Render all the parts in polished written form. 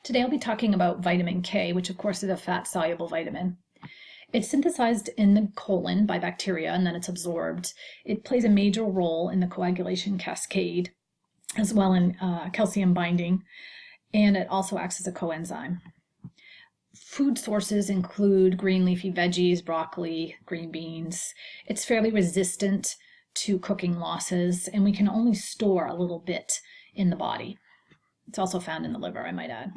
Today I'll be talking about vitamin K, which of course is a fat-soluble vitamin. It's synthesized in the colon by bacteria and then it's absorbed. It plays a major role in the coagulation cascade as well in calcium binding, and it also acts as a coenzyme. Food sources include green leafy veggies, broccoli, green beans. It's fairly resistant to cooking losses, and we can only store a little bit in the body. It's also found in the liver, I might add.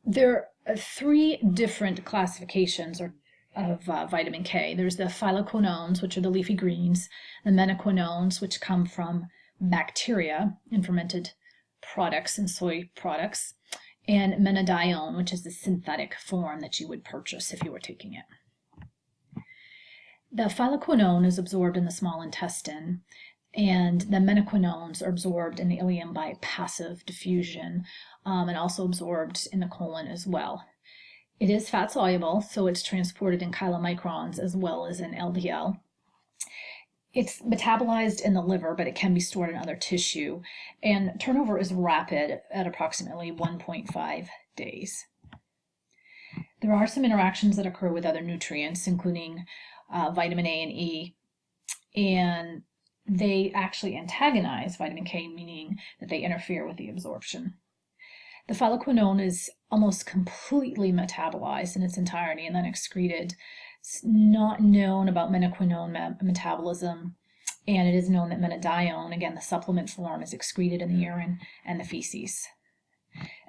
There are three different classifications of vitamin K. There's the phytoquinones, which are the leafy greens, the menaquinones, which come from bacteria in fermented products and soy products, and menadione, which is the synthetic form that you would purchase if you were taking it. The phytoquinone is absorbed in the small intestine, and the menaquinones are absorbed in the ileum by passive diffusion and also absorbed in the colon as well. It is fat soluble, so it's transported in chylomicrons as well as in LDL. It's metabolized in the liver, but it can be stored in other tissue, and turnover is rapid at approximately 1.5 days. There are some interactions that occur with other nutrients, including vitamin A and E, and they actually antagonize vitamin K, meaning that they interfere with the absorption. The phytoquinone is almost completely metabolized in its entirety and then excreted. It's not known about menaquinone metabolism, and it is known that menadione, again the supplement form, is excreted in the urine and the feces.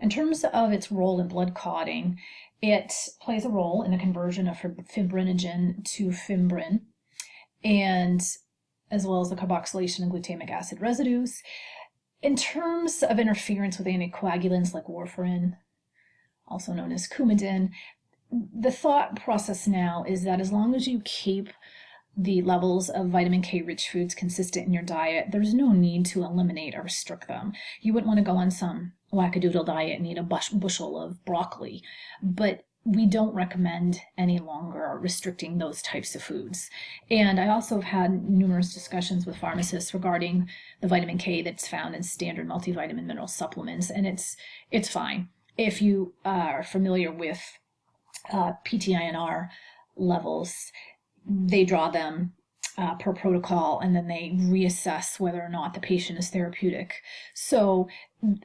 In terms of its role in blood clotting, it plays a role in the conversion of fibrinogen to fibrin, and as well as the carboxylation of glutamic acid residues. In terms of interference with anticoagulants like warfarin, also known as Coumadin, the thought process now is that as long as you keep the levels of vitamin K rich foods consistent in your diet, there's no need to eliminate or restrict them. You wouldn't want to go on some wackadoodle diet and eat a bushel of broccoli, but we don't recommend any longer restricting those types of foods. And I also have had numerous discussions with pharmacists regarding the vitamin K that's found in standard multivitamin mineral supplements, and it's fine. If you are familiar with PTINR levels, they draw them per protocol, and then they reassess whether or not the patient is therapeutic. So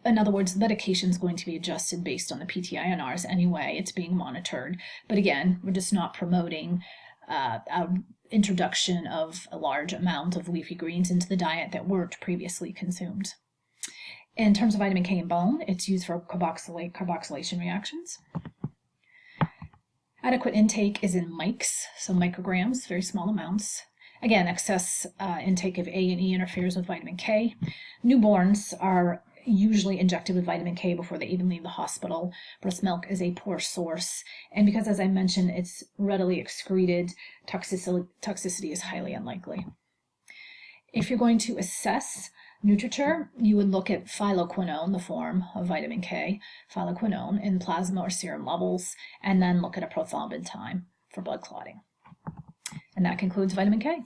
in other words, medication is going to be adjusted based on the PTINRs anyway. It's being monitored. But again, we're just not promoting introduction of a large amount of leafy greens into the diet that weren't previously consumed. In terms of vitamin K in bone, it's used for carboxylation reactions. Adequate intake is in mics, so micrograms, very small amounts. Again, excess intake of A and E interferes with vitamin K. Newborns are usually injected with vitamin K before they even leave the hospital. Breast milk is a poor source, and because, as I mentioned, it's readily excreted, toxicity is highly unlikely. If you're going to assess nutriture, you would look at phytoquinone, the form of vitamin K, phytoquinone in plasma or serum levels, and then look at a prothrombin time for blood clotting. And that concludes vitamin K.